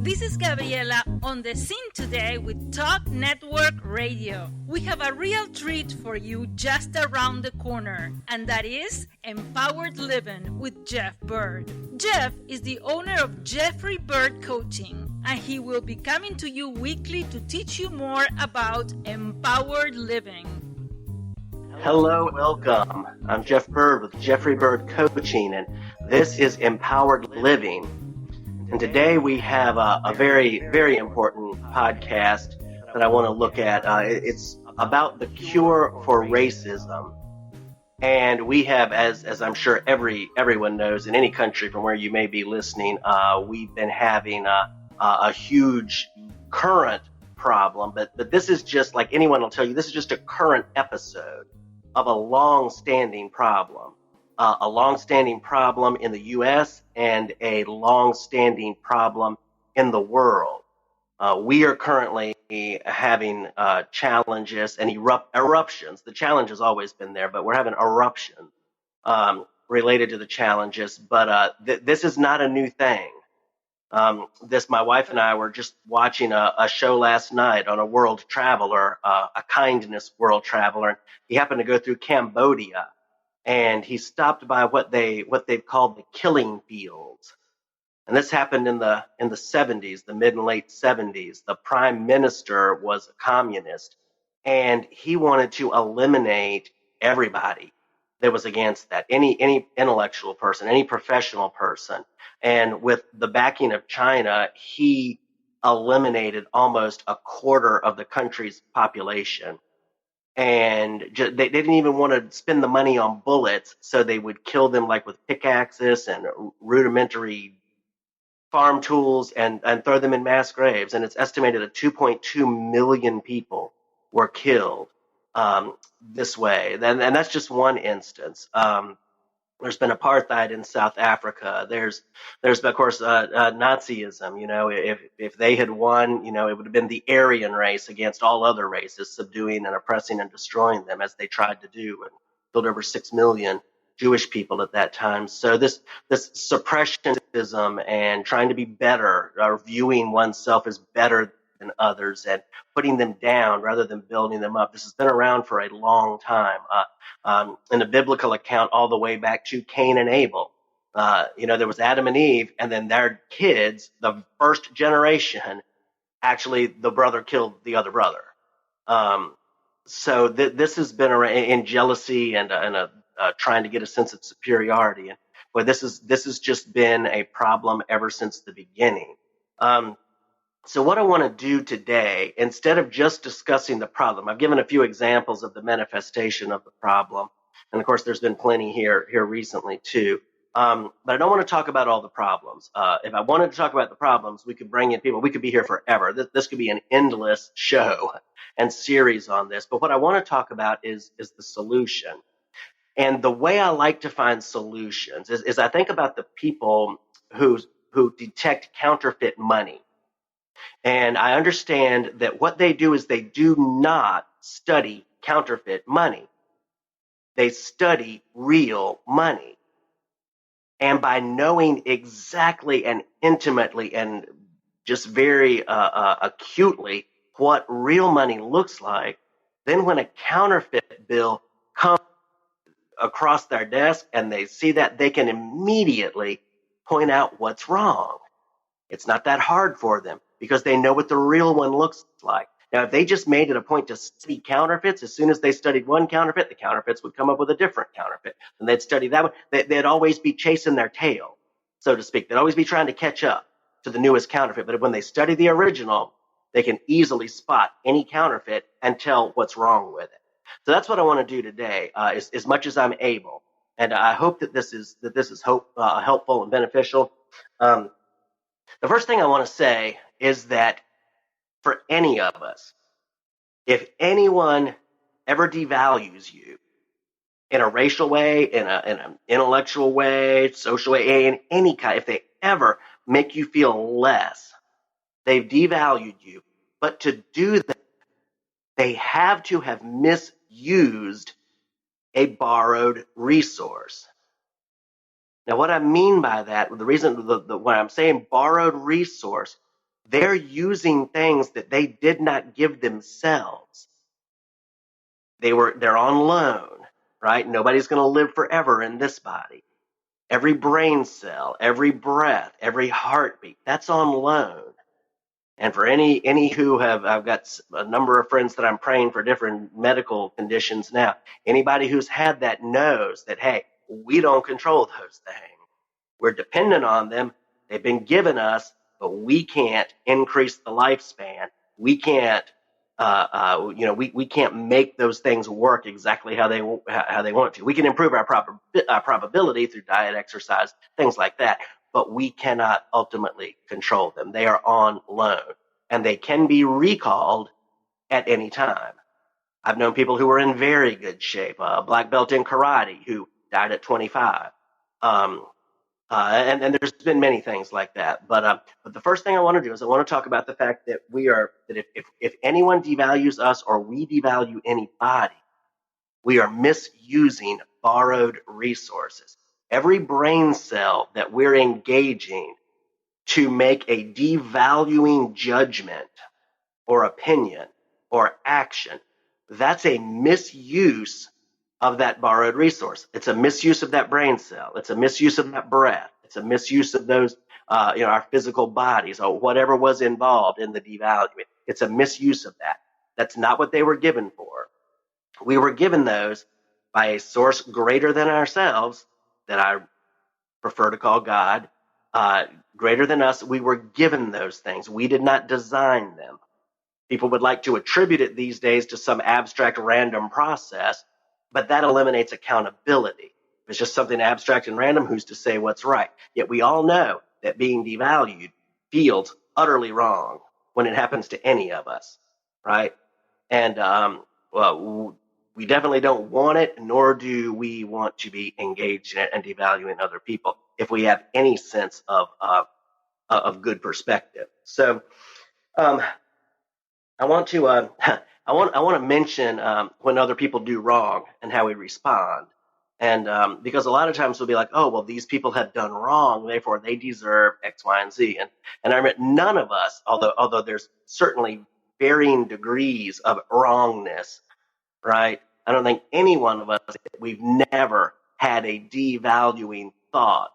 This is Gabriela on the scene today with Talk Network Radio. We have a real treat for you just around the corner, and that is Empowered Living with Jeff Byrd. Jeff is the owner of Jeffrey Byrd Coaching, and he will be coming to you weekly to teach you more about empowered living. Hello, welcome. I'm Jeff Byrd with Jeffrey Byrd Coaching, and this is Empowered Living. And today we have a very, very important podcast that I want to look at. It's about the cure for racism. And we have, as I'm sure everyone knows in any country from where you may be listening, we've been having a huge current problem. But this is just, like anyone will tell you, this is just a current episode of a long-standing problem. A long-standing problem in the U.S. and a long-standing problem in the world. We are currently having challenges and eruptions. The challenge has always been there, but we're having eruptions related to the challenges. But this is not a new thing. My wife and I were just watching a show last night on a world traveler, a kindness world traveler. He happened to go through Cambodia. And he stopped by what they've called the killing fields. And this happened in the 70s, the mid and late 70s. The prime minister was a communist, and he wanted to eliminate everybody that was against that, any intellectual person, any professional person. And with the backing of China, he eliminated almost a quarter of the country's population. And they didn't even want to spend the money on bullets, so they would kill them like with pickaxes and rudimentary farm tools and throw them in mass graves. And it's estimated that 2.2 million people were killed this way. And that's just one instance. There's been apartheid in South Africa. There's of course Nazism. You know, if they had won, you know, it would have been the Aryan race against all other races, subduing and oppressing and destroying them, as they tried to do, and killed over 6 million Jewish people at that time. So this suppressionism and trying to be better, or viewing oneself as better than others and putting them down rather than building them up. This has been around for a long time. In a biblical account, all the way back to Cain and Abel. There was Adam and Eve, and then their kids, the first generation, actually the brother killed the other brother. So this has been around in jealousy and trying to get a sense of superiority. And boy, this has just been a problem ever since the beginning. So what I want to do today, instead of just discussing the problem, I've given a few examples of the manifestation of the problem. And of course, there's been plenty here recently too. But I don't want to talk about all the problems. If I wanted to talk about the problems, we could bring in people. We could be here forever. This could be an endless show and series on this. But what I want to talk about is the solution. And the way I like to find solutions is I think about the people who detect counterfeit money. And I understand that what they do is they do not study counterfeit money. They study real money. And by knowing exactly and intimately and just very acutely what real money looks like, then when a counterfeit bill comes across their desk and they see that, they can immediately point out what's wrong. It's not that hard for them, because they know what the real one looks like. Now, if they just made it a point to study counterfeits, as soon as they studied one counterfeit, the counterfeits would come up with a different counterfeit. And they'd study that one. They'd always be chasing their tail, so to speak. They'd always be trying to catch up to the newest counterfeit. But when they study the original, they can easily spot any counterfeit and tell what's wrong with it. So that's what I want to do today, as much as I'm able. And I hope that this is helpful and beneficial. The first thing I want to say is that for any of us, if anyone ever devalues you in a racial way, in an intellectual way, social way, in any kind, if they ever make you feel less, they've devalued you. But to do that, they have to have misused a borrowed resource. Now, what I mean by that, the reason when I'm saying borrowed resource, They're using things that they did not give themselves. They're on loan, right? Nobody's going to live forever in this body. Every brain cell, every breath, every heartbeat, that's on loan. And for any who I've got a number of friends that I'm praying for different medical conditions now. Anybody who's had that knows that, hey, we don't control those things. We're dependent on them. They've been given us, but we can't increase the lifespan. We can't, we can't make those things work exactly how they want to. We can improve our probability through diet, exercise, things like that, but we cannot ultimately control them. They are on loan, and they can be recalled at any time. I've known people who were in very good shape, a black belt in karate who died at 25. And there's been many things like that. But the first thing I want to do is I want to talk about the fact that if anyone devalues us or we devalue anybody, we are misusing borrowed resources. Every brain cell that we're engaging to make a devaluing judgment or opinion or action, that's a misuse of that borrowed resource. It's a misuse of that brain cell. It's a misuse of that breath. It's a misuse of those, our physical bodies or whatever was involved in the devaluing. It's a misuse of that. That's not what they were given for. We were given those by a source greater than ourselves, that I prefer to call God, greater than us. We were given those things. We did not design them. People would like to attribute it these days to some abstract random process, but that eliminates accountability. If it's just something abstract and random, who's to say what's right? Yet we all know that being devalued feels utterly wrong when it happens to any of us, right? And we definitely don't want it, nor do we want to be engaged in it and devaluing other people if we have any sense of good perspective. So I want to I want to mention when other people do wrong and how we respond. And because a lot of times we'll be like, oh, well, these people have done wrong, therefore they deserve X, Y, and Z. And I mean, none of us, although there's certainly varying degrees of wrongness, right? I don't think any one of us, we've never had a devaluing thought,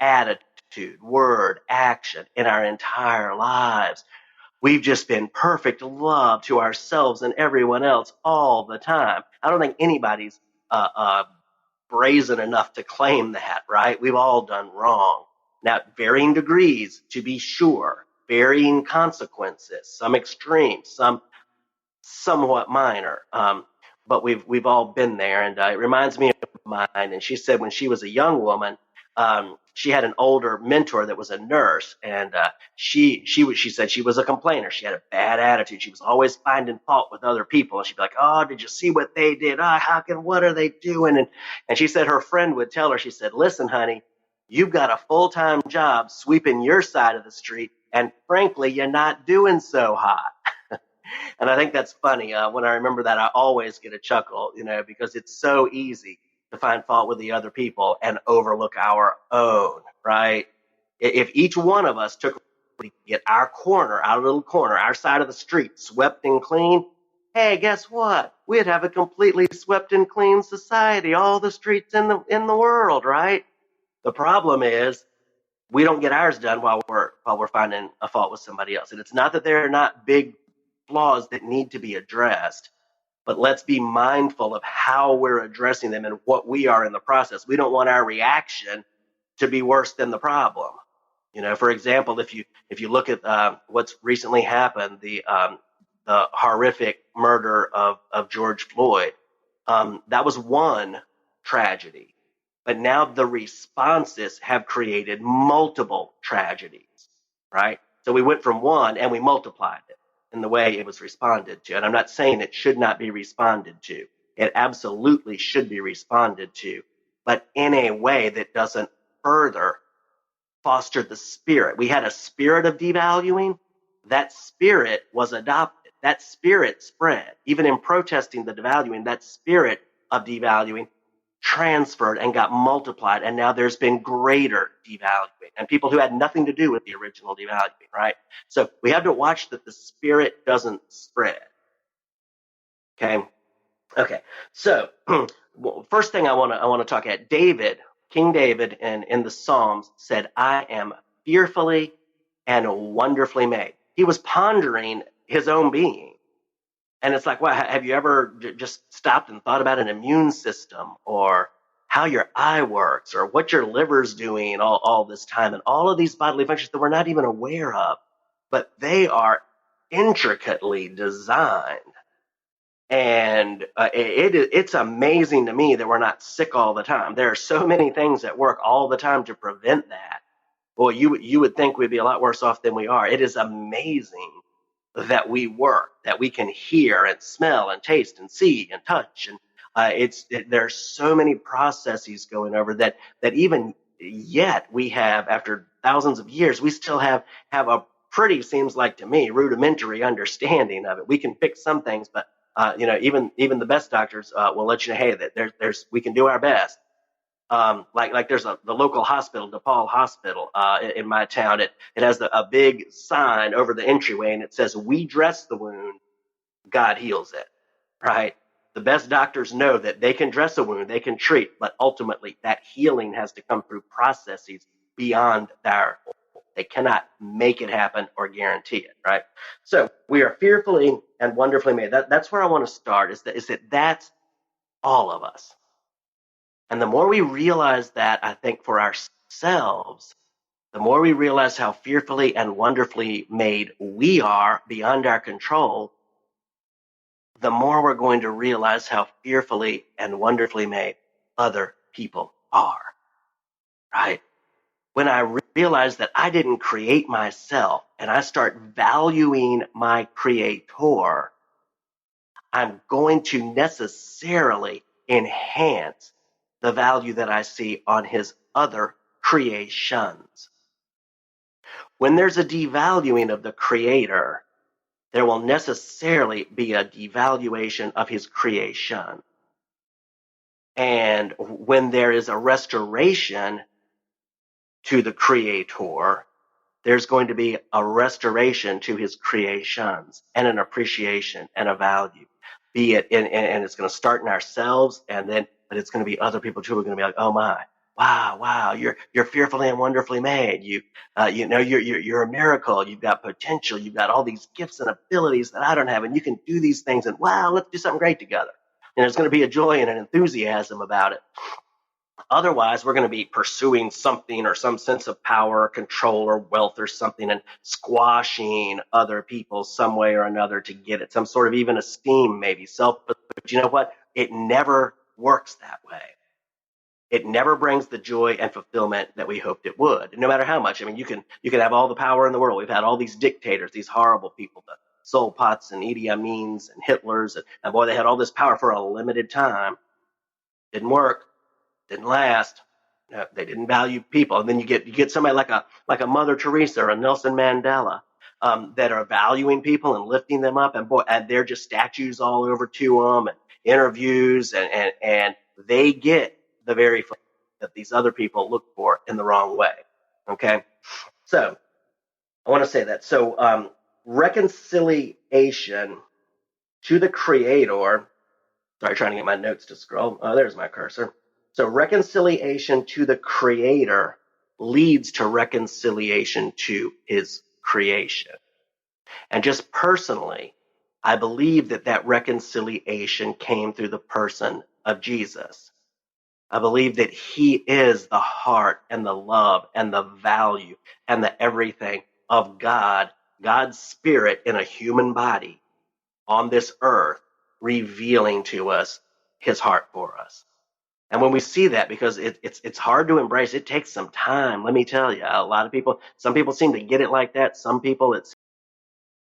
attitude, word, action in our entire lives. We've just been perfect love to ourselves and everyone else all the time. I don't think anybody's brazen enough to claim that, right? We've all done wrong. Now, varying degrees, to be sure, varying consequences, some extreme, some somewhat minor. But we've all been there, and it reminds me of mine. And she said when she was a young woman, she had an older mentor that was a nurse, and she said she was a complainer. She had a bad attitude. She was always finding fault with other people, and she'd be like, "Oh, did you see what they did? What are they doing?" And she said her friend would tell her, she said, "Listen, honey, you've got a full-time job sweeping your side of the street, and frankly, you're not doing so hot." And I think that's funny. When I remember that, I always get a chuckle, because it's so easy to find fault with the other people and overlook our own, right? If each one of us took to get our little corner, our side of the street swept and clean, hey, guess what? We'd have a completely swept and clean society, all the streets in the world, right? The problem is we don't get ours done while we're finding a fault with somebody else. And it's not that there are not big flaws that need to be addressed, but let's be mindful of how we're addressing them and what we are in the process. We don't want our reaction to be worse than the problem. For example, if you look at what's recently happened, the horrific murder of George Floyd, that was one tragedy, but now the responses have created multiple tragedies, right? So we went from one and we multiplied it in the way it was responded to. And I'm not saying it should not be responded to. It absolutely should be responded to, but in a way that doesn't further foster the spirit. We had a spirit of devaluing. That spirit was adopted. That spirit spread. Even in protesting the devaluing, that spirit of devaluing transferred and got multiplied, and now there's been greater devaluing, and people who had nothing to do with the original devaluing, right? So we have to watch that the spirit doesn't spread. Okay. So well, first thing I want to talk at David, King David, and in the Psalms said, "I am fearfully and wonderfully made." He was pondering his own being. And it's like, well, have you ever just stopped and thought about an immune system, or how your eye works, or what your liver's doing all this time, and all of these bodily functions that we're not even aware of, but they are intricately designed. And it's amazing to me that we're not sick all the time. There are so many things that work all the time to prevent that. Well, you would think we'd be a lot worse off than we are. It is amazing that we work, that we can hear and smell and taste and see and touch. And there's so many processes going over that even yet we have, after thousands of years, we still have a pretty, seems like to me, rudimentary understanding of it. We can fix some things, but even the best doctors will let you know, hey, that we can do our best. Like there's the local hospital, DePaul Hospital, in my town. It has a big sign over the entryway, and it says, "We dress the wound, God heals it." Right? The best doctors know that they can dress a wound, they can treat, but ultimately that healing has to come through processes beyond our. They cannot make it happen or guarantee it. Right? So we are fearfully and wonderfully made. That's where I want to start. Is that that's all of us. And the more we realize that, I think, for ourselves, the more we realize how fearfully and wonderfully made we are beyond our control, the more we're going to realize how fearfully and wonderfully made other people are, right? When I realize that I didn't create myself and I start valuing my creator, I'm going to necessarily enhance the value that I see on his other creations. When there's a devaluing of the creator, there will necessarily be a devaluation of his creation. And when there is a restoration to the creator, there's going to be a restoration to his creations and an appreciation and a value. Be it and it's going to start in ourselves, but it's going to be other people too who are going to be like, "Oh my, wow, you're fearfully and wonderfully made. You're a miracle. You've got potential. You've got all these gifts and abilities that I don't have, and you can do these things. And wow, let's do something great together." And there's going to be a joy and an enthusiasm about it. Otherwise, we're going to be pursuing something or some sense of power, control, or wealth or something, and squashing other people some way or another to get it. Some sort of even esteem, maybe self. But you know what? It never works that way. It never brings the joy and fulfillment that we hoped it would. No matter how much. I mean, you can have all the power in the world. We've had all these dictators, these horrible people, the Pol Pots and Idi Amins and Hitlers, and boy, they had all this power for a limited time. Didn't work. Didn't last. No, they didn't value people. And then you get somebody like a Mother Teresa or a Nelson Mandela that are valuing people and lifting them up, and they're just statues all over to them and interviews, and they get the very thing that these other people look for in the wrong way. Okay, so I want to say that. So reconciliation to the Creator. Sorry, trying to get my notes to scroll. Oh, there's my cursor. So reconciliation to the Creator leads to reconciliation to his creation. And just personally, I believe that reconciliation came through the person of Jesus. I believe that he is the heart and the love and the value and the everything of God, God's Spirit in a human body on this earth, revealing to us his heart for us. And when we see that, because it's hard to embrace, it takes some time. Let me tell you, some people seem to get it like that. Some people, it's